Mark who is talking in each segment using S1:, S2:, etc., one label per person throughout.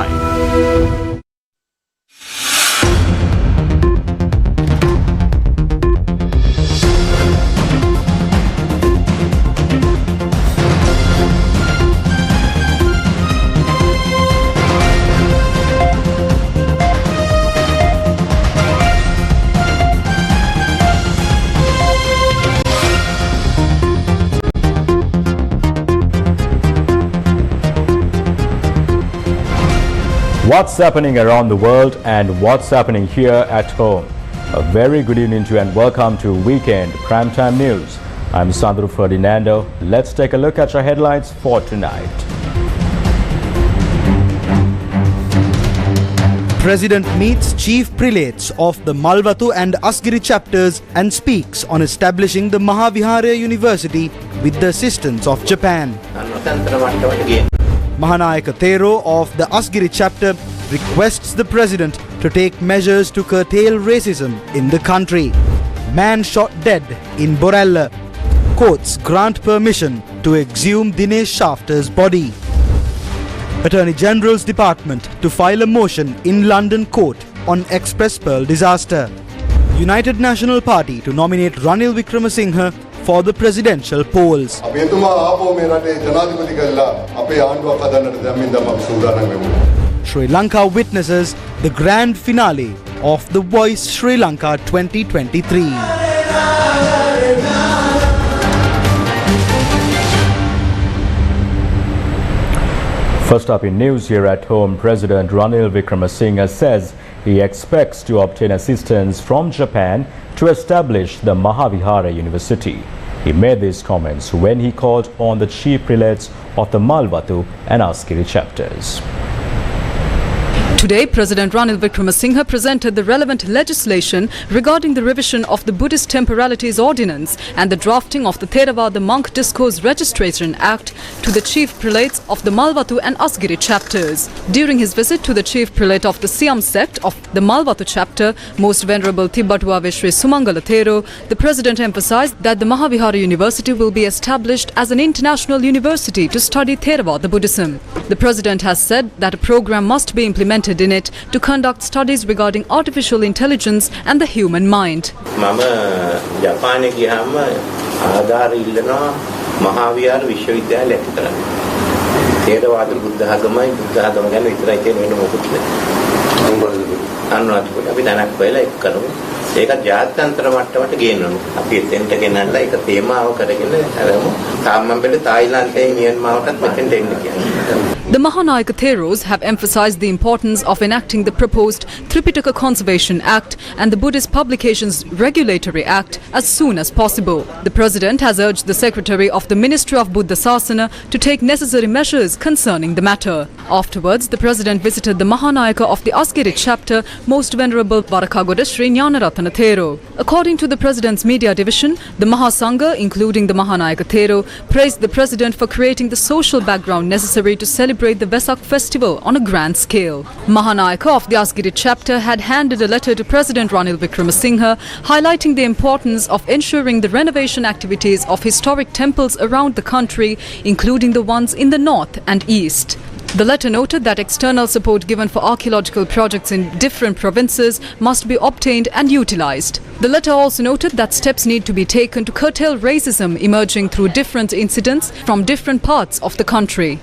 S1: 9. What's happening around the world and what's happening here at home? A very good evening to you and welcome to Weekend Primetime News. I'm Sandro Ferdinando. Let's take a look at your headlines for tonight.
S2: President meets chief prelates of the Malvatu and Asgiri chapters and speaks on establishing the Mahavihara University with the assistance of Japan. Mahanayaka Thero of the Asgiri chapter requests the president to take measures to curtail racism in the country. Man shot dead in Borella. Courts grant permission to exhume Dinesh Shafter's body. Attorney General's Department to file a motion in London court on Express Pearl disaster. United National Party to nominate Ranil Wickremesinghe for the presidential polls. Sri Lanka witnesses the grand finale of the Voice Sri Lanka 2023.
S1: First up in news here at home, President Ranil Wickremesinghe says he expects to obtain assistance from Japan to establish the Mahavihara University. He made these comments when he called on the chief prelates of the Malvatu and Asgiri chapters.
S3: Today, President Ranil Wickremesinghe presented the relevant legislation regarding the revision of the Buddhist Temporalities Ordinance and the drafting of the Theravada Monk Discourse Registration Act to the chief prelates of the Malvatu and Asgiri chapters. During his visit to the chief prelate of the Siam sect of the Malvatu chapter, Most Venerable Tibbatuave Sri Sumangala Thero, the president emphasized that the Mahavihara University will be established as an international university to study Theravada Buddhism. The president has said that a program must be implemented in it to conduct studies regarding artificial intelligence and the human mind.
S4: ඒකත් ජාත්‍යන්තර මට්ටමට ගේනවා. අපි එතෙන්ට ගෙනල්ලා ඒක තේමාව කරගෙන අරමු. තාමම බෙල තායිලන්තයේ මියන්මාවටත් මෙතෙන්ට එන්න කියන්නේ.
S3: The Mahanayaka Theros have emphasized the importance of enacting the proposed Tripitaka Conservation Act and the Buddhist Publications Regulatory Act as soon as possible. The President has urged the Secretary of the Ministry of Buddha Sasana to take necessary measures concerning the matter. Afterwards, the President visited the Mahanayaka of the Asgiri chapter, Most Venerable Varakagoda Sri Jnanaratana Thero. According to the President's media division, the Mahasangha, including the Mahanayaka Thero, praised the President for creating the social background necessary to celebrate the Vesak festival on a grand scale. Mahanayaka of the Asgiri chapter had handed a letter to President Ranil Wickremesinghe highlighting the importance of ensuring the renovation activities of historic temples around the country, including the ones in the north and east. The letter noted that external support given for archaeological projects in different provinces must be obtained and utilized. The letter also noted that steps need to be taken to curtail racism emerging through different incidents from different parts of the country.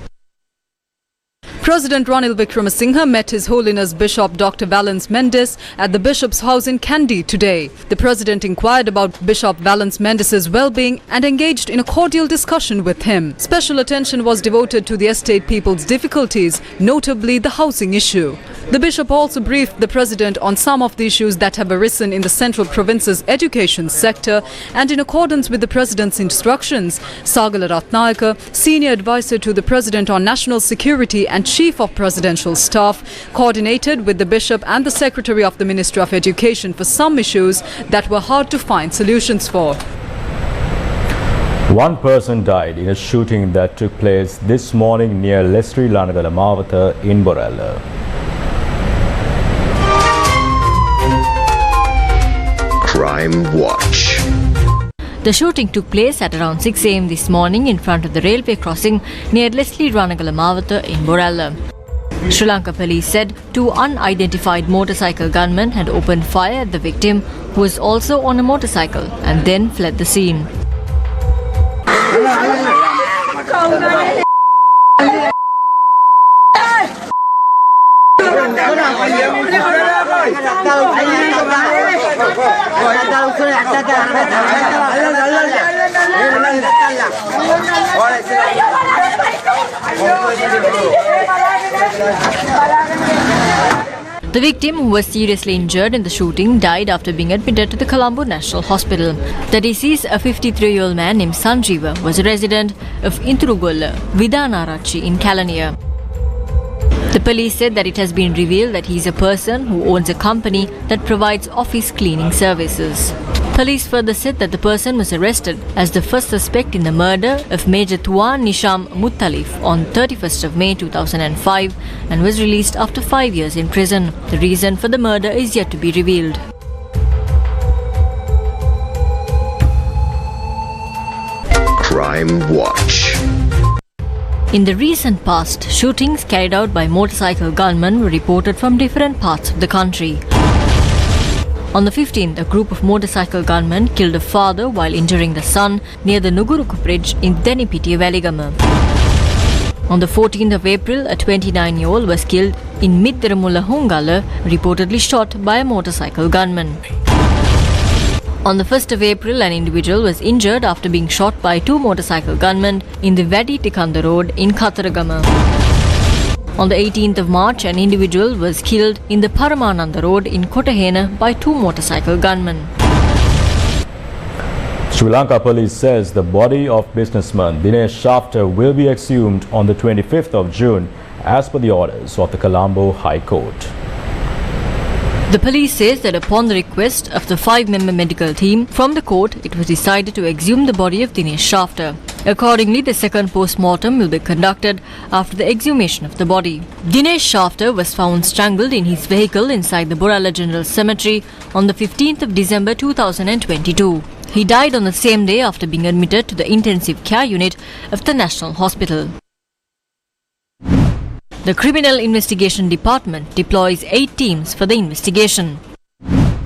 S3: President Ranil Wickremesinghe met His Holiness Bishop Dr. Valence Mendes at the Bishop's house in Kandy today. The President inquired about Bishop Valence Mendes' well-being and engaged in a cordial discussion with him. Special attention was devoted to the estate people's difficulties, notably the housing issue. The Bishop also briefed the President on some of the issues that have arisen in the Central Province's education sector, and in accordance with the President's instructions, Sagala Ratnayaka, Senior Advisor to the President on National Security and Chief of Presidential Staff, coordinated with the Bishop and the Secretary of the Ministry of Education for some issues that were hard to find solutions for.
S1: One person died in a shooting that took place this morning near Lesri Lanagala Mawatha in Borella.
S5: Crime Watch. The shooting took place at around 6 a.m. this morning in front of the railway crossing near Leslie Ranagala Mawatha in Borella. Sri Lanka police said 2 unidentified motorcycle gunmen had opened fire at the victim, who was also on a motorcycle, and then fled the scene. The victim, who was seriously injured in the shooting, died after being admitted to the Colombo National Hospital. The deceased, a 53-year-old man named Sanjeeva, was a resident of Inturugolla, Vidanarachi in Kalaniya. The police said that it has been revealed that he is a person who owns a company that provides office cleaning services. Police further said that the person was arrested as the first suspect in the murder of Major Tuan Nisham Muttalif on 31st of May 2005 and was released after 5 years in prison. The reason for the murder is yet to be revealed.
S6: Crime Watch.
S5: In the recent past, shootings carried out by motorcycle gunmen were reported from different parts of the country. On the 15th, a group of motorcycle gunmen killed a father while injuring the son near the Nuguruku Bridge in Denipiti, Veligama. On the 14th of April, a 29-year-old was killed in Midiramulla Hungala, reportedly shot by a motorcycle gunman. On the 1st of April, an individual was injured after being shot by 2 motorcycle gunmen in the Vadi Tikanda Road in Katharagama. On the 18th of March, an individual was killed in the Paramananda Road in Kotahena by 2 motorcycle gunmen.
S1: Sri Lanka police says the body of businessman Dinesh Shafter will be exhumed on the 25th of June as per the orders of the Colombo High Court.
S5: The police says that upon the request of the 5-member medical team from the court, it was decided to exhume the body of Dinesh Shafter. Accordingly, the second post-mortem will be conducted after the exhumation of the body. Dinesh Shafter was found strangled in his vehicle inside the Borala General Cemetery on the 15th of December 2022. He died on the same day after being admitted to the intensive care unit of the National Hospital. The Criminal Investigation Department deploys 8 teams for the investigation.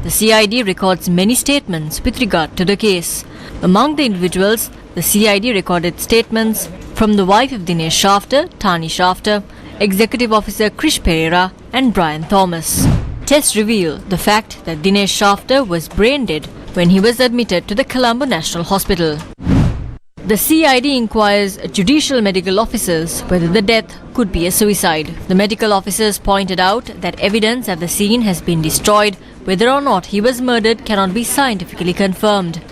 S5: The CID records many statements with regard to the case. Among the individuals, the CID recorded statements from the wife of Dinesh Shafter, Tani Shafter, Executive Officer Krish Pereira and Brian Thomas. Tests reveal the fact that Dinesh Shafter was brain dead when he was admitted to the Colombo National Hospital. The CID inquires judicial medical officers whether the death could be a suicide. The medical officers pointed out that evidence at the scene has been destroyed. Whether or not he was murdered cannot be scientifically confirmed.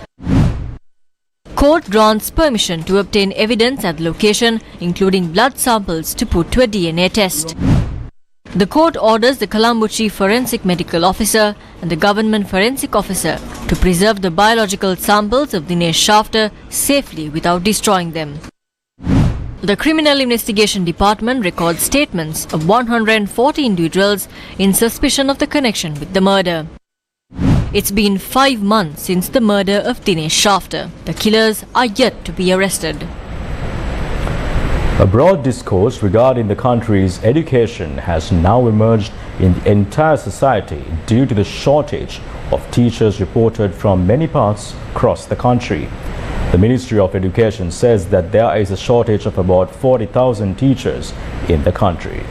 S5: Court grants permission to obtain evidence at the location, including blood samples to put to a DNA test. The court orders the Colombo Chief Forensic Medical Officer and the Government Forensic Officer to preserve the biological samples of Dinesh Shafter safely without destroying them. The Criminal Investigation Department records statements of 140 individuals in suspicion of the connection with the murder. It's been 5 months since the murder of Dinesh Shafter. The killers are yet to be arrested.
S1: A broad discourse regarding the country's education has now emerged in the entire society due to the shortage of teachers reported from many parts across the country. The Ministry of Education says that there is a shortage of about 40,000 teachers in the country.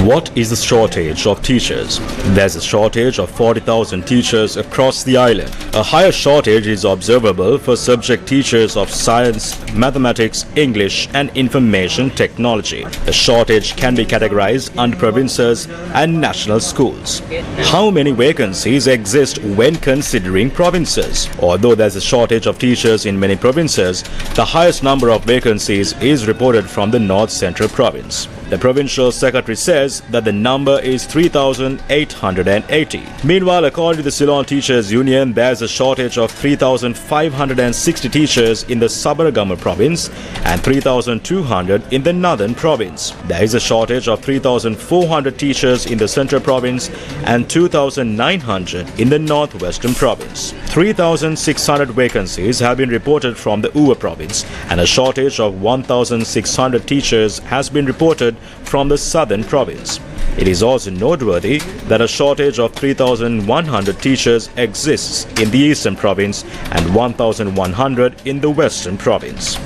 S1: What is the shortage of teachers? There's a shortage of 40,000 teachers across the island. A higher shortage is observable for subject teachers of science, mathematics, English and information technology. The shortage can be categorized under provinces and national schools. How many vacancies exist when considering provinces? Although there's a shortage of teachers in many provinces, the highest number of vacancies is reported from the North Central Province. The provincial secretary says that the number is 3,880. Meanwhile, according to the Ceylon Teachers Union, there's a shortage of 3,560 teachers in the Sabaragama province and 3,200 in the Northern province. There is a shortage of 3,400 teachers in the Central province and 2,900 in the Northwestern province. 3,600 vacancies have been reported from the Uva province and a shortage of 1,600 teachers has been reported from the southern province. It is also noteworthy that a shortage of 3,100 teachers exists in the eastern province and 1,100 in the western province.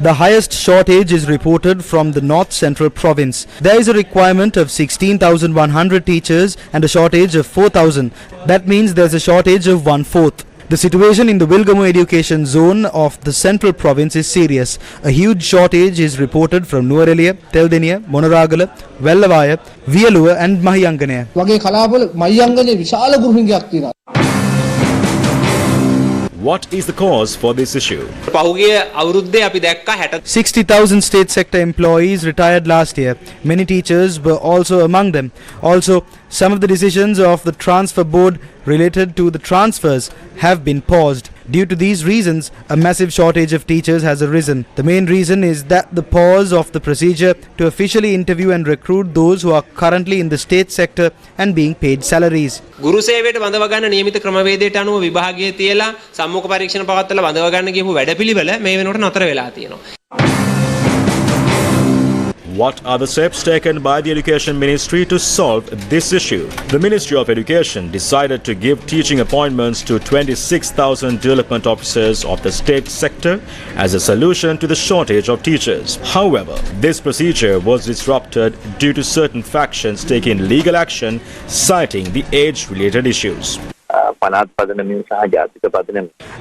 S2: The highest shortage is reported from the North Central Province. There is a requirement of 16,100 teachers and a shortage of 4,000. That means there's a shortage of 1/4. The situation in the Wilgamu education zone of the Central Province is serious. A huge shortage is reported from Nuwareliya, Teldeniya, Monaragala, Vellavaya, Viyaluwa and Mahiyanganaya.
S1: 'What is the cause for this issue?'
S2: 60,000 state sector employees retired last year. Many teachers were also among them. Also, some of the decisions of the transfer board related to the transfers have been paused. Due to these reasons, a massive shortage of teachers has arisen. The main reason is that the pause of the procedure to officially interview and recruit those who are currently in the state sector and being paid salaries.
S7: ගුරු සේවයට බඳව ගන්න නියමිත ක්‍රමවේදයට අනුව විභාගයේ තියලා සම්මුඛ පරීක්ෂණ පවත්වලා බඳව ගන්න කියපු වැඩපිළිවෙල මේ වෙනකොට නතර වෙලා තියෙනවා.
S1: What are the steps taken by the Education Ministry to solve this issue? The Ministry of Education decided to give teaching appointments to 26,000 development officers of the state sector as a solution to the shortage of teachers. However, this procedure was disrupted due to certain factions taking legal action, citing the age-related issues.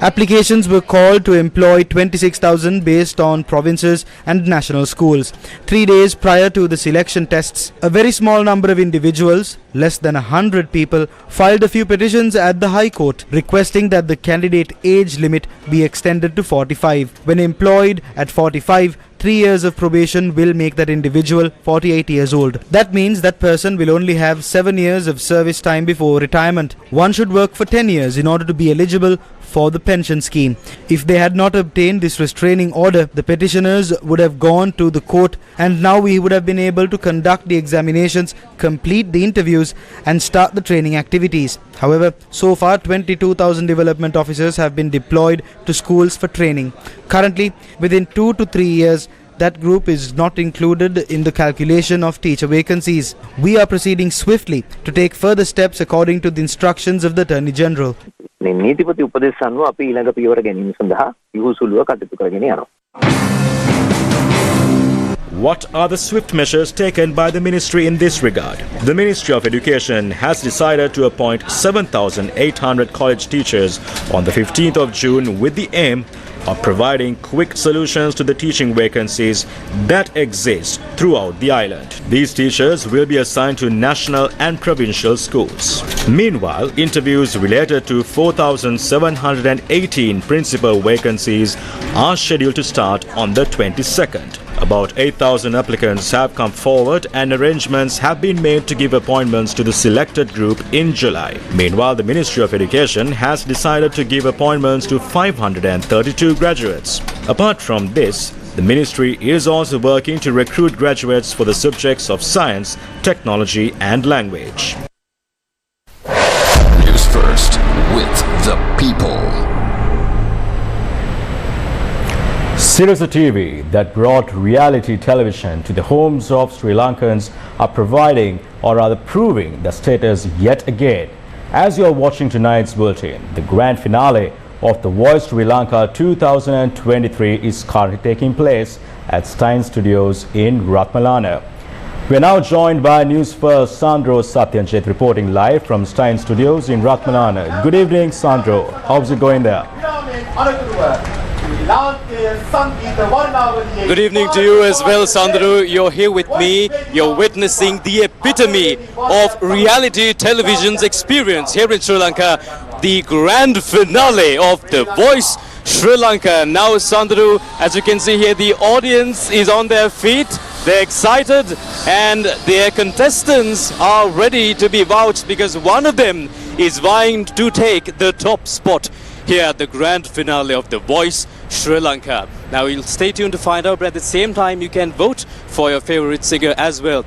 S2: Applications were called to employ 26,000 based on provinces and national schools. 3 days prior to the selection tests, a very small number of individuals, less than 100 people, filed a few petitions at the High Court requesting that the candidate age limit be extended to 45. When employed at 45, 3 years of probation will make that individual 48 years old. That means that person will only have 7 years of service time before retirement. One should work for 10 years in order to be eligible for the pension scheme. If they had not obtained this restraining order, the petitioners would have gone to the court and now we would have been able to conduct the examinations, complete the interviews and start the training activities. However, so far 22,000 development officers have been deployed to schools for training. Currently, within 2 to 3 years, that group is not included in the calculation of teacher vacancies. We are proceeding swiftly to take further steps according to the instructions of the Attorney General.
S1: What are the swift measures taken by the ministry in this regard? The Ministry of Education has decided to appoint 7,800 college teachers on the 15th of June with the aim of providing quick solutions to the teaching vacancies that exist throughout the island. These teachers will be assigned to national and provincial schools. Meanwhile, interviews related to 4,718 principal vacancies are scheduled to start on the 22nd. About 8,000 applicants have come forward and arrangements have been made to give appointments to the selected group in July. Meanwhile, the Ministry of Education has decided to give appointments to 532 graduates. Apart from this, the ministry is also working to recruit graduates for the subjects of science, technology and language.
S6: News first with the people.
S1: Sirius TV that brought reality television to the homes of Sri Lankans are providing, or rather proving, the status yet again. As you are watching tonight's bulletin, the grand finale of the Voice Sri Lanka 2023 is currently taking place at Stein Studios in Ratmalana. We are now joined by News First Sandro Satyanjit reporting live from Stein Studios in Ratmalana. Good evening, Sandro. How's it going there?
S8: Good evening to you as well, Sandro. You're here with me. You're witnessing the epitome of reality television's experience here in Sri Lanka, the grand finale of the Voice Sri Lanka. Now, Sandro, as you can see here, the audience is on their feet. They're excited and their contestants are ready to be vouched because one of them is vying to take the top spot here at the grand finale of the Voice Sri Lanka. Now you'll stay tuned to find out, but at the same time you can vote for your favorite singer as well.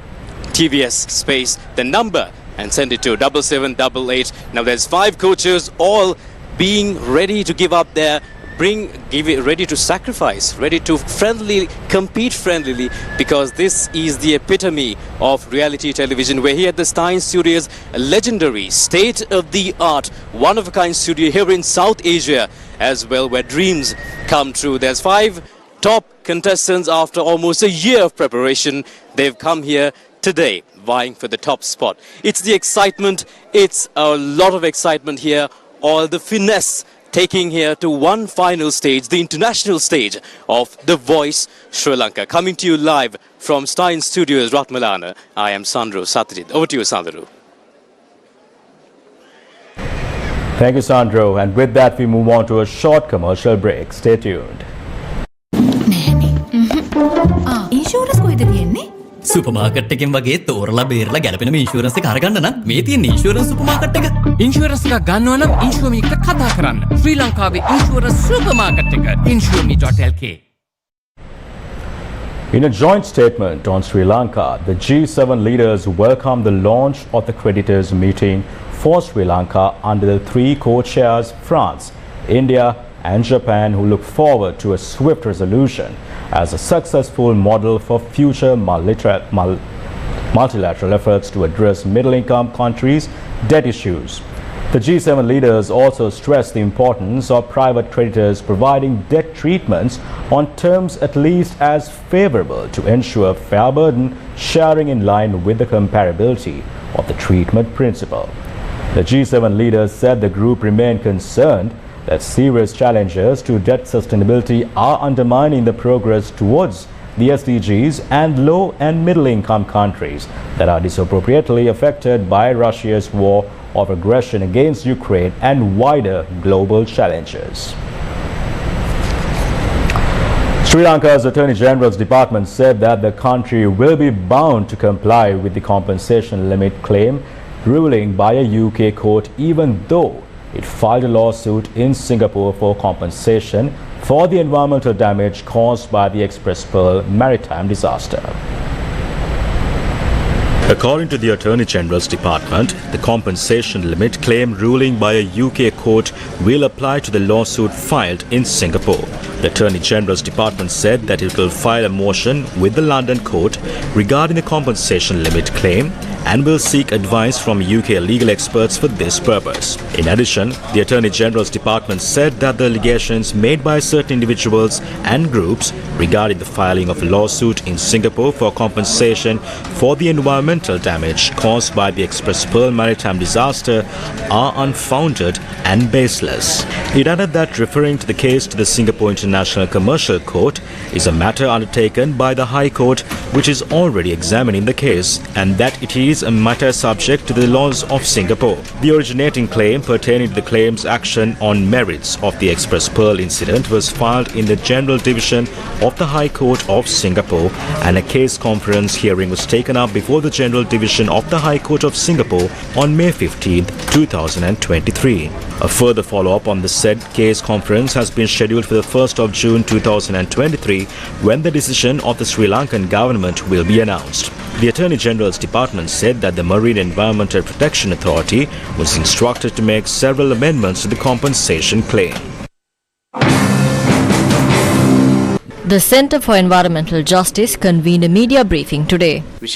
S8: TVS space the number and send it to 7788. Now there's 5 coaches all being ready to give up their ready to sacrifice, ready to compete friendlily, because this is the epitome of reality television. We're here at the Stein Studios, a legendary, state-of-the-art, one-of-a-kind studio here in South Asia as well, where dreams come true. There's 5 top contestants after almost a year of preparation. They've come here today vying for the top spot. It's the excitement, it's a lot of excitement here, all the finesse taking here to one final stage, the international stage of The Voice Sri Lanka. Coming to you live from Stein Studios, Ratmalana, I am Sandro Sathajit. Over to you, Sandro.
S1: Thank you, Sandro. And with that, we move on to a short commercial break. Stay tuned.
S9: Insurance කොහෙද තියෙන්නේ? Supermarket එකෙන් වගේ තෝරලා බේරලා ගැලපෙන මේ insurance එක අරගන්න නම් මේ තියෙන ඉන්ෂුරන්ස් සුපර්මාකට් එක. ඉන්ෂුරන්ස් එක ගන්නවා නම් ඉන්ෂුවමි එක්ක කතා කරන්න. ශ්‍රී ලංකාවේ ඉන්ෂුරන්ස් සුපර්මාකට් එක insuremi.lk.
S1: In a joint statement on Sri Lanka, the G7 leaders welcomed the launch of the creditors' meeting for Sri Lanka under the 3 co-chairs France, India and Japan, who look forward to a swift resolution as a successful model for future multilateral efforts to address middle-income countries' debt issues. The G7 leaders also stressed the importance of private creditors providing debt treatments on terms at least as favorable to ensure fair burden sharing in line with the comparability of the treatment principle. The G7 leaders said the group remained concerned that serious challenges to debt sustainability are undermining the progress towards the SDGs and low and middle income countries that are disproportionately affected by Russia's war of aggression against Ukraine and wider global challenges. Sri Lanka's Attorney General's Department said that the country will be bound to comply with the compensation limit claim ruling by a UK court, even though it filed a lawsuit in Singapore for compensation for the environmental damage caused by the Express Pearl maritime disaster. According to the Attorney General's Department, the compensation limit claim ruling by a UK court will apply to the lawsuit filed in Singapore. The Attorney General's Department said that it will file a motion with the London court regarding the compensation limit claim and will seek advice from UK legal experts for this purpose. In addition, the Attorney General's Department said that the allegations made by certain individuals and groups regarding the filing of a lawsuit in Singapore for compensation for the environmental damage caused by the Express Pearl maritime disaster are unfounded and baseless. It added that referring to the case to the Singapore International Commercial Court is a matter undertaken by the High Court, which is already examining the case, and that it is a matter subject to the laws of Singapore. The originating claim pertaining to the claim's action on merits of the Express Pearl incident was filed in the General Division of the High Court of Singapore, and a case conference hearing was taken up before the General Division of the High Court of Singapore on May 15, 2023. A further follow-up on the said case conference has been scheduled for the 1st of June 2023, when the decision of the Sri Lankan government will be announced. The Attorney General's Department said that the Marine Environmental Protection Authority was instructed to make several amendments to the compensation claim.
S5: The Centre for Environmental Justice convened a media briefing today.
S1: If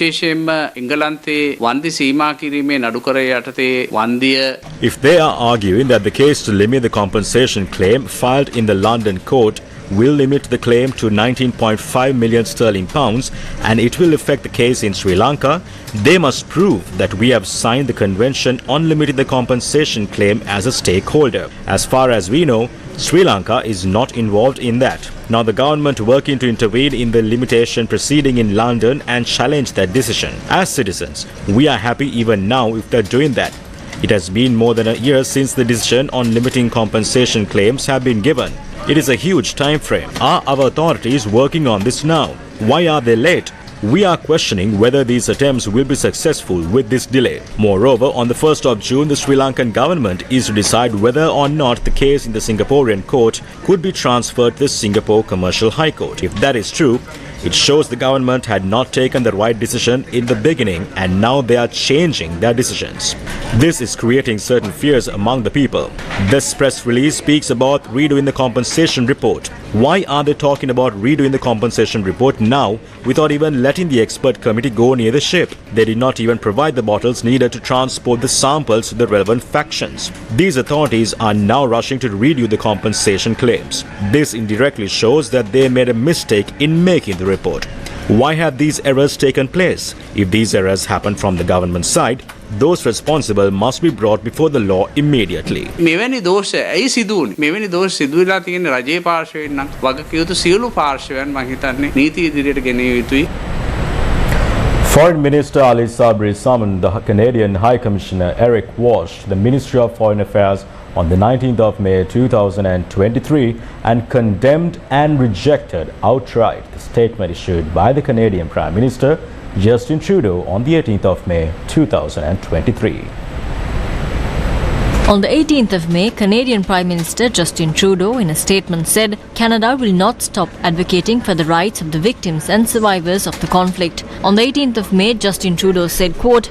S1: they are arguing that the case to limit the compensation claim filed in the London court will limit the claim to 19.5 million sterling pounds and it will affect the case in Sri Lanka, they must prove that we have signed the convention on limiting the compensation claim as a stakeholder. As far as we know, Sri Lanka is not involved in that. Now the government working to intervene in the limitation proceeding in London and challenge that decision. As citizens, we are happy even now if they're doing that. It has been more than a year since the decision on limiting compensation claims have been given. It is a huge time frame. Are our authorities working on this now? Why are they late? We are questioning whether these attempts will be successful with this delay. Moreover, on the 1st of June, the Sri Lankan government is to decide whether or not the case in the Singaporean court could be transferred to the Singapore Commercial High Court. If that is true, It shows the government had not taken the right decision in the beginning and now they are changing their decisions. This is creating certain fears among the people. This press release speaks about redoing the compensation report. Why are they talking about redoing the compensation report now without even letting the expert committee go near the ship? They did not even provide the bottles needed to transport the samples to the relevant factions. These authorities are now rushing to redo the compensation claims. This indirectly shows that they made a mistake in making the report. Why have these errors taken place? If these errors happen from the government side, those responsible must be brought before the law immediately.
S10: මෙවැනි දෝෂ ඇයි සිදුවුනේ? මෙවැනි දෝෂ සිදුවලා තියෙන රජයේ පාර්ශවයෙන් නම් වගකියුතු සියලු පාර්ශවයන් මම හිතන්නේ නීති ඉදිරියට ගෙනිය යුතුයි.
S1: Foreign Minister Ali Sabri summoned the Canadian High Commissioner Eric Walsh to the Ministry of Foreign Affairs on the 19th of May 2023 and condemned and rejected outright the statement issued by the Canadian Prime Minister Justin Trudeau on the 18th of May 2023.
S5: On the 18th of May, Canadian Prime Minister Justin Trudeau in a statement said Canada will not stop advocating for the rights of the victims and survivors of the conflict. On the 18th of May, Justin Trudeau said, quote,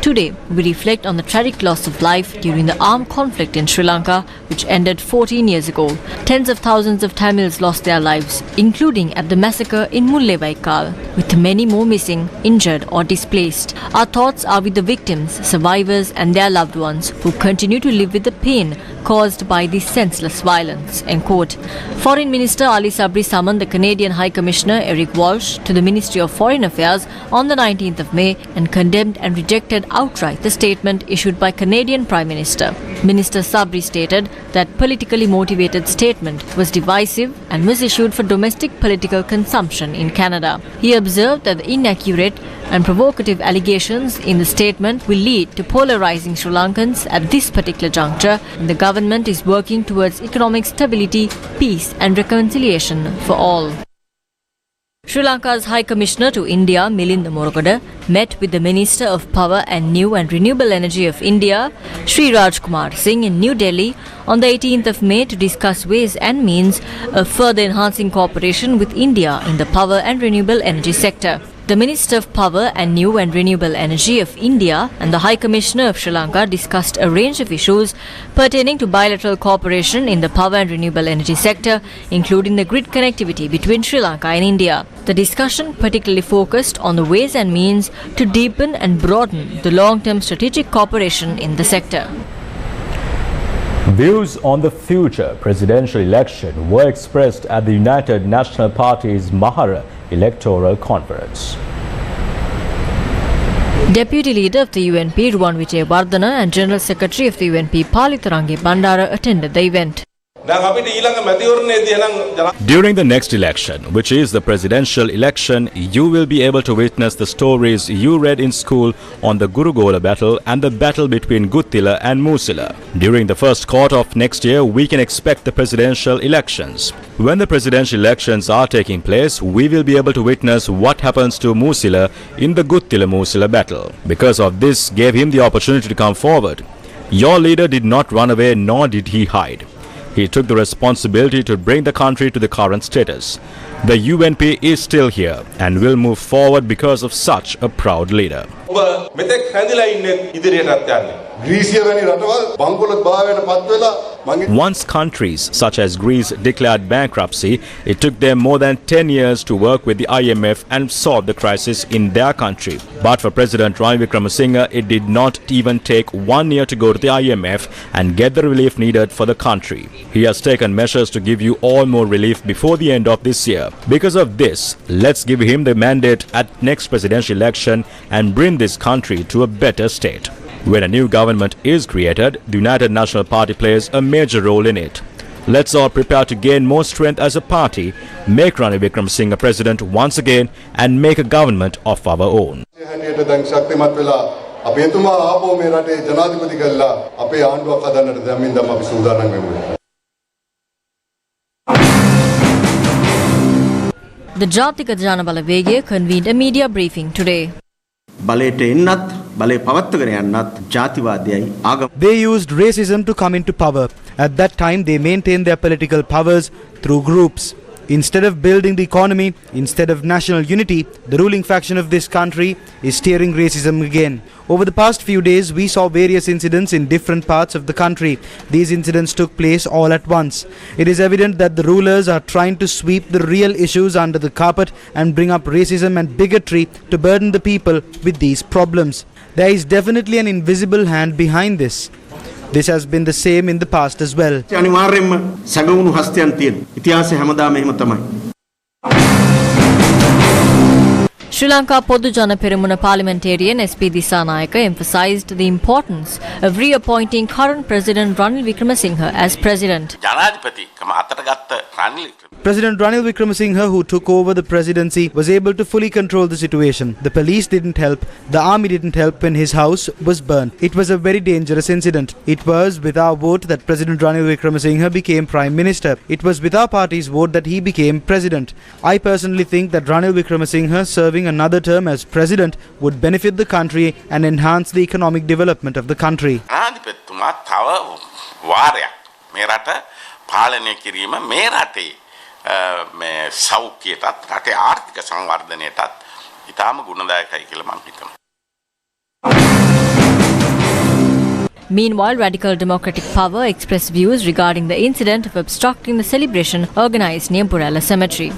S5: "Today, we reflect on the tragic loss of life during the armed conflict in Sri Lanka, which ended 14 years ago. Tens of thousands of Tamils lost their lives, including at the massacre in Mullawaikal, with many more missing, injured or displaced. Our thoughts are with the victims, survivors and their loved ones who continue to live with the pain caused by this senseless violence." End quote. Foreign Minister Ali Sabri summoned the Canadian High Commissioner Eric Walsh to the Ministry of Foreign Affairs on the 19th of May and condemned and rejected outright the statement issued by Canadian Prime Minister. Minister Sabri stated that politically motivated statement was divisive and was issued for domestic political consumption in Canada. He observed that the inaccurate and provocative allegations in the statement will lead to polarizing Sri Lankans at this particular juncture, and the government is working towards economic stability, peace and reconciliation for all. Sri Lanka's High Commissioner to India, Milinda Morogoda, met with the Minister of Power and New and Renewable Energy of India, Sri Rajkumar Singh, in New Delhi on the 18th of May to discuss ways and means of further enhancing cooperation with India in the power and renewable energy sector. The Minister of Power and New and Renewable Energy of India and the High Commissioner of Sri Lanka discussed a range of issues pertaining to bilateral cooperation in the power and renewable energy sector, including the grid connectivity between Sri Lanka and India. The discussion particularly focused on the ways and means to deepen and broaden the long-term strategic cooperation in the sector.
S1: Views on the future presidential election were expressed at the United National Party's Mahara Electoral Conference.
S5: Deputy Leader of the UNP Ruwan Wickremesinghe and General Secretary of the UNP Palitharange Bandara attended the event.
S1: During the next election, which is the presidential election, you will be able to witness the stories you read in school on the Gurugola battle and the battle between Guttila and Musila. During the first quarter of next year, we can expect the presidential elections. When the presidential elections are taking place, we will be able to witness what happens to Musila in the Guttila-Musila battle. Because of this, gave him the opportunity to come forward. Your leader did not run away, nor did he hide. He took the responsibility to bring the country to the current status. The UNP is still here and will move forward because of such a proud leader. Once countries such as Greece declared bankruptcy, it took them more than 10 years to work with the IMF and solve the crisis in their country. But for President Ranil Wickremesinghe, it did not even take 1 year to go to the IMF and get the relief needed for the country. He has taken measures to give you all more relief before the end of this year. Because of this, let's give him the mandate at next presidential election and bring this country to a better state. When a new government is created, the United National Party plays a major role in it. Let's all prepare to gain more strength as a party, make Ranil Wickremesinghe president once again, and make a government of our own.
S5: The Jatika Jana Balawege convened a media briefing today.
S2: They used racism to come into power. At that time, they maintained their political powers through groups. Instead of building the economy, instead of national unity, the ruling faction of this country is steering racism again. Over the past few days, we saw various incidents in different parts of the country. These incidents took place all at once. It is evident that the rulers are trying to sweep the real issues under the carpet and bring up racism and bigotry to burden the people with these problems. There is definitely an invisible hand behind this. This has been the same in the past as well.
S5: Sri Lanka Podu Jana Peramuna parliamentarian SP Disanayaka emphasized the importance of reappointing current President Ranil Wickremesinghe as president.
S2: President Ranil Wickremesinghe, who took over the presidency, was able to fully control the situation. The police didn't help, the army didn't help when his house was burnt. It was a very dangerous incident. It was with our vote that President Ranil Wickremesinghe became Prime Minister. It was with our party's vote that he became President. I personally think that Ranil Wickremesinghe serving another term as President would benefit the country and enhance the economic development of the country.
S5: Meanwhile, Radical Democratic Power expressed views regarding the incident of obstructing the celebration organised near Burella Cemetery.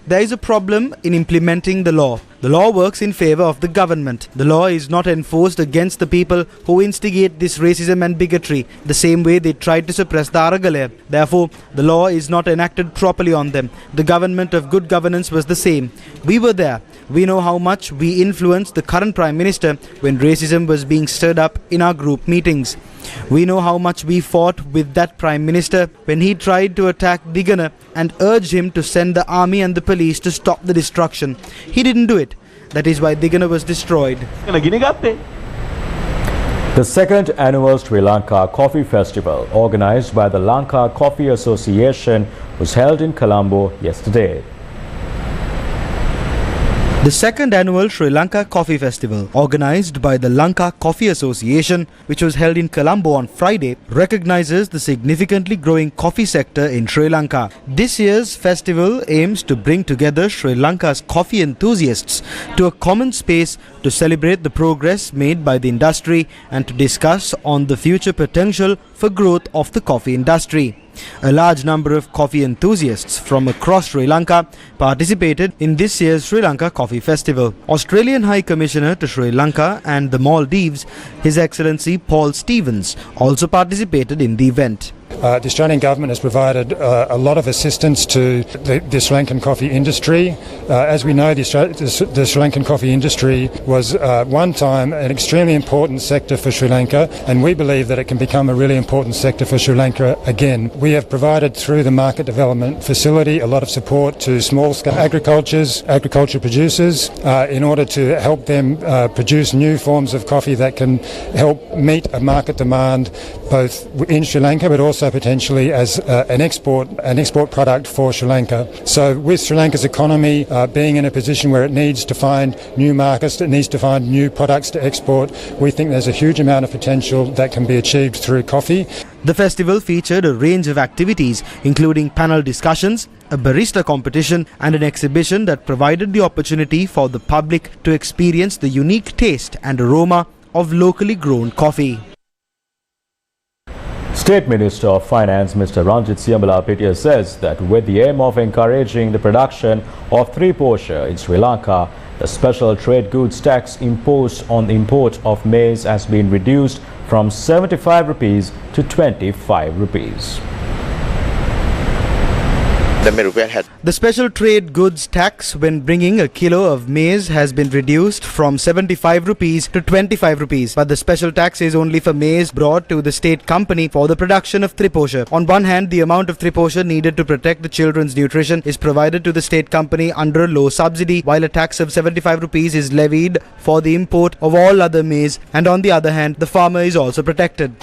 S2: There is a problem in implementing the law. The law works in favour of the government. The law is not enforced against the people who instigate this racism and bigotry, the same way they tried to suppress the Aragalaya. Therefore, the law is not enacted properly on them. The government of good governance was the same. We were there. We know how much we influenced the current Prime Minister when racism was being stirred up in our group meetings. We know how much we fought with that Prime Minister when he tried to attack Digana and urged him to send the army and the police to stop the destruction. He didn't do it. That is why Digana was destroyed.
S1: The second annual Sri Lanka Coffee Festival, organized by the Lanka Coffee Association, was held in Colombo yesterday.
S2: The second annual Sri Lanka Coffee Festival, organized by the Lanka Coffee Association, which was held in Colombo on Friday, recognizes the significantly growing coffee sector in Sri Lanka. This year's festival aims to bring together Sri Lanka's coffee enthusiasts to a common space to celebrate the progress made by the industry and to discuss on the future potential for growth of the coffee industry. A large number of coffee enthusiasts from across Sri Lanka participated in this year's Sri Lanka Coffee Festival. Australian High Commissioner to Sri Lanka and the Maldives, His Excellency Paul Stevens, also participated in the event.
S11: The Australian government has provided a lot of assistance to the Sri Lankan coffee industry. As we know, the Sri Lankan coffee industry was one time an extremely important sector for Sri Lanka, and we believe that it can become a really important sector for Sri Lanka again. We have provided through the market development facility a lot of support to small-scale agriculture producers in order to help them produce new forms of coffee that can help meet a market demand both in Sri Lanka but also potentially as an export product for Sri Lanka. So with Sri Lanka's economy being in a position where it needs to find new markets, it needs to find new products to export, we think there's a huge amount of potential that can be achieved through coffee.
S2: The festival featured a range of activities, including panel discussions, a barista competition and an exhibition that provided the opportunity for the public to experience the unique taste and aroma of locally grown coffee.
S1: State Minister of Finance Mr. Ranjit Siamalapitia says that with the aim of encouraging the production of Triposha in Sri Lanka, the special trade goods tax imposed on the import of maize has been reduced from 75 rupees to 25 rupees.
S2: The special trade goods tax when bringing a kilo of maize has been reduced from 75 rupees to 25 rupees. But the special tax is only for maize brought to the state company for the production of Triposha. On one hand, the amount of Triposha needed to protect the children's nutrition is provided to the state company under a low subsidy, while a tax of 75 rupees is levied for the import of all other maize. And on the other hand, the farmer is also protected.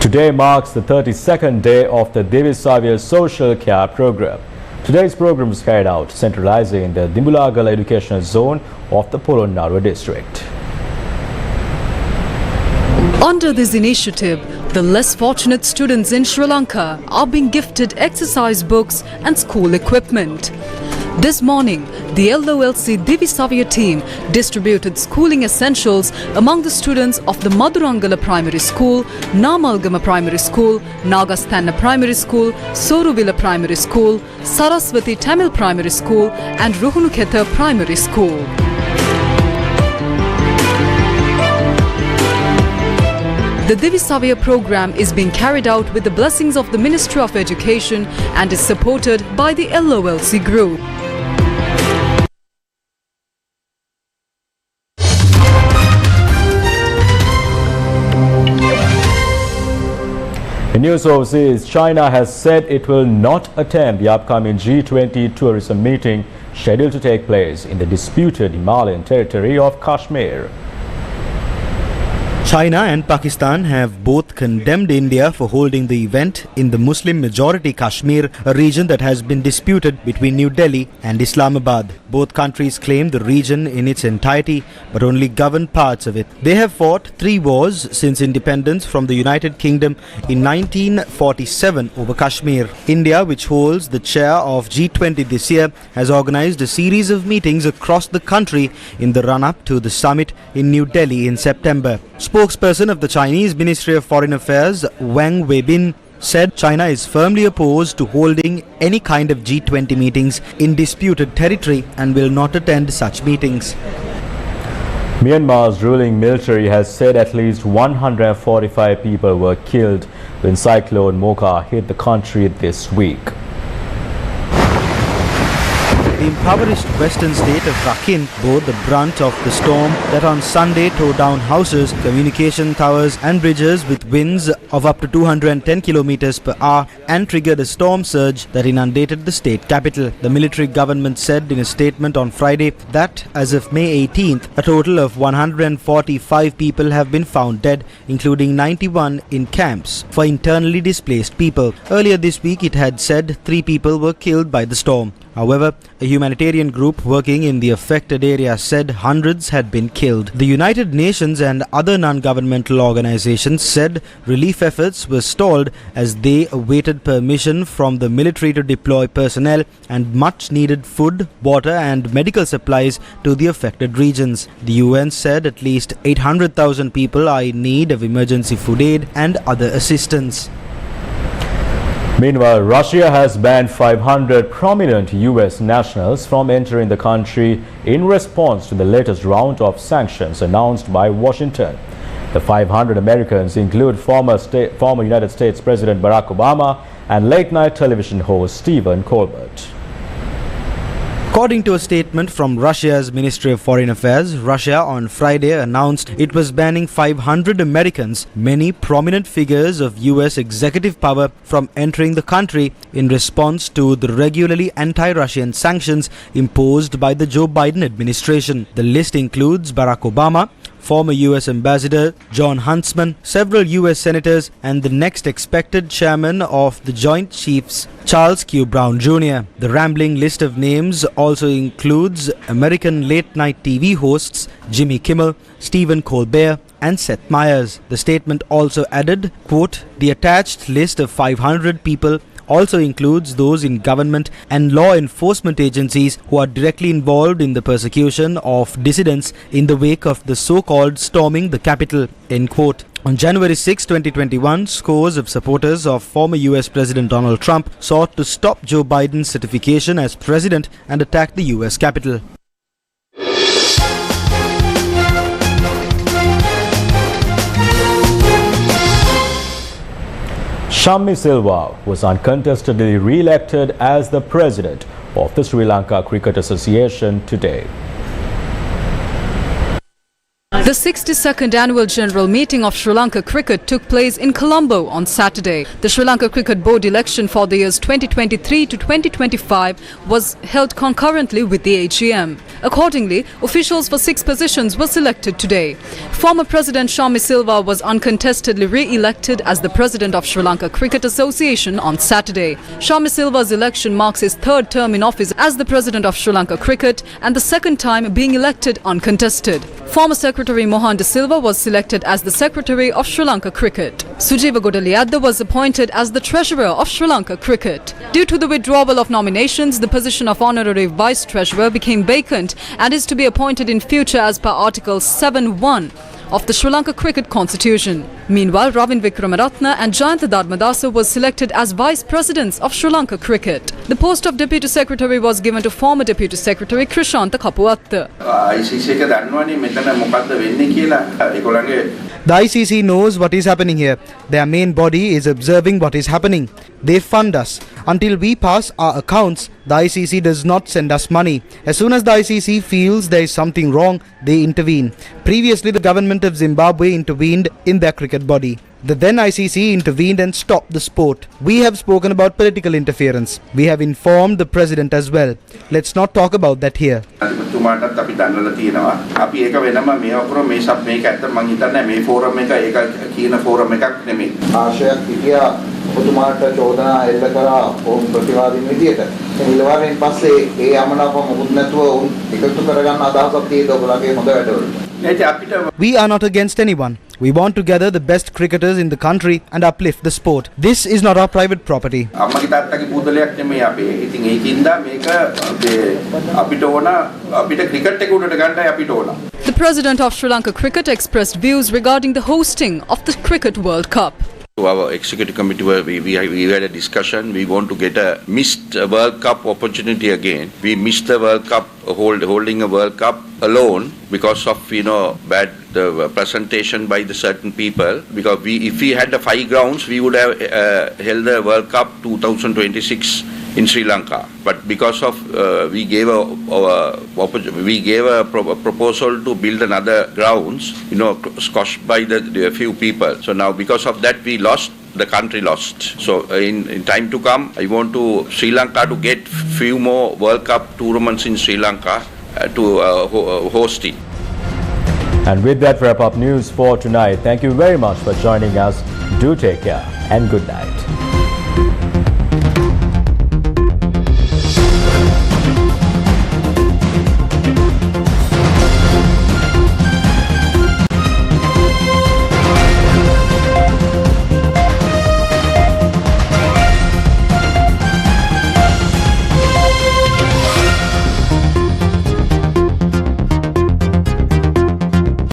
S1: Today marks the 32nd day of the Divisiva social care program. Today's program was carried out centralizing in the Dimbulagala educational zone of the Polonnaruwa district.
S3: Under this initiative, The less fortunate students in Sri Lanka are being gifted exercise books and school equipment. This morning, the LOLC Divisiva team distributed schooling essentials among the students of the Madurangala Primary School, Namalgama Primary School, Nagastanna Primary School, Soruvila Primary School, Saraswati Tamil Primary School and Ruhunuketha Primary School. The Divisiva program is being carried out with the blessings of the Ministry of Education and is supported by the LOLC group.
S1: In news overseas, China has said it will not attend the upcoming G20 tourism meeting scheduled to take place in the disputed Himalayan territory of Kashmir.
S2: China and Pakistan have both condemned India for holding the event in the Muslim-majority Kashmir, a region that has been disputed between New Delhi and Islamabad. Both countries claim the region in its entirety, but only govern parts of it. They have fought 3 wars since independence from the United Kingdom in 1947 over Kashmir. India, which holds the chair of G20 this year, has organized a series of meetings across the country in the run-up to the summit in New Delhi in September. Spokesperson of the Chinese Ministry of Foreign Affairs, Wang Weibin, said China is firmly opposed to holding any kind of G20 meetings in disputed territory and will not attend such meetings.
S1: Myanmar's ruling military has said at least 145 people were killed when Cyclone Mocha hit the country this week.
S2: The impoverished western state of Rakhine bore the brunt of the storm that on Sunday tore down houses, communication towers and bridges with winds of up to 210 kilometers per hour and triggered a storm surge that inundated the state capital. The military government said in a statement on Friday that as of May 18th, a total of 145 people have been found dead, including 91 in camps for internally displaced people. Earlier this week, it had said 3 people were killed by the storm. However, a humanitarian group working in the affected area said hundreds had been killed. The United Nations and other non-governmental organizations said relief efforts were stalled as they awaited permission from the military to deploy personnel and much-needed food, water and medical supplies to the affected regions. The UN said at least 800,000 people are in need of emergency food aid and other assistance.
S1: Meanwhile, Russia has banned 500 prominent US nationals from entering the country in response to the latest round of sanctions announced by Washington. The 500 Americans include former United States President Barack Obama and late-night television host Stephen Colbert.
S2: According to a statement from Russia's Ministry of Foreign Affairs, Russia on Friday announced it was banning 500 Americans, many prominent figures of US executive power, from entering the country in response to the regularly anti-Russian sanctions imposed by the Joe Biden administration. The list includes Barack Obama, former US Ambassador John Huntsman, several US senators, and the next expected chairman of the Joint Chiefs, Charles Q. Brown Jr. The rambling list of names also includes American late-night TV hosts Jimmy Kimmel, Stephen Colbert, and Seth Meyers. The statement also added, quote, "The attached list of 500 people also includes those in government and law enforcement agencies who are directly involved in the persecution of dissidents in the wake of the so-called storming the Capitol," end quote. On January 6, 2021, scores of supporters of former US President Donald Trump sought to stop Joe Biden's certification as president and attack the US Capitol.
S1: Shammi Silva was uncontestedly re-elected as the president of the Sri Lanka Cricket Association today.
S3: The 62nd annual general meeting of Sri Lanka Cricket took place in Colombo on Saturday. The Sri Lanka Cricket Board election for the years 2023 to 2025 was held concurrently with the AGM. Accordingly, officials for 6 positions were selected today. Former President Shammi Silva was uncontestedly re-elected as the president of Sri Lanka Cricket Association on Saturday. Shammi Silva's election marks his 3rd term in office as the president of Sri Lanka Cricket and the 2nd time being elected uncontested. Former Secretary Secretary Mohan De Silva was selected as the Secretary of Sri Lanka Cricket. Sujiva Godaliadda was appointed as the Treasurer of Sri Lanka Cricket. Due to the withdrawal of nominations, the position of Honorary Vice Treasurer became vacant and is to be appointed in future as per Article 7.1 of the Sri Lanka Cricket Constitution. Meanwhile, Ravin Wickremesinghe and Jayantha Dharmadasa was selected as Vice Presidents of Sri Lanka Cricket. The post of Deputy Secretary was given to former Deputy Secretary Krishanta Kapuatta.
S2: The ICC knows what is happening here. Their main body is observing what is happening. They fund us. Until we pass our accounts, the ICC does not send us money. As soon as the ICC feels there is something wrong, they intervene. Previously, the government of Zimbabwe intervened in their cricket body. The then ICC intervened and stopped the sport. We have spoken about political interference. We have informed the president as well. Let's not talk about that here.
S12: ඔබතුමාට චෝදනා එල්ල කරා ඔවුන් ප්‍රතිවාදීන් විදියට. ඒ නිලවරෙන් පස්සේ ඒ යමනාප මොකුත් නැතුව ඔවුන් එකතු කරගන්න අදහසක් තියෙද ඔයගොල්ලන්ගේ හොඳ වැඩවලට.
S2: We are not against anyone. We want to gather the best cricketers in the country and uplift the sport. This is not our private property.
S13: අම්මගේ තාත්තගේ පුදලයක් නෙමෙයි අපේ. ඉතින් ඒකින්ද මේක අපිට ඕන අපිට ක්‍රිකට් එක උඩට ගන්නයි අපිට ඕන.
S3: The President of Sri Lanka Cricket expressed views regarding the hosting of the Cricket World Cup.
S13: To our executive committee, we had a discussion. We want to get a missed World Cup opportunity again. We missed the World Cup, holding a World Cup alone because of bad presentation by the certain people. Because if we had the 5 grounds, we would have held the World Cup 2026 in Sri Lanka. But because of we gave a proposal to build another grounds, squashed by the few people. So now because of that we lost. The country lost. So in time to come, I want to Sri Lanka to get few more World Cup tournaments in Sri Lanka to host it.
S1: And with that, wrap up news for tonight. Thank you very much for joining us. Do take care and good night.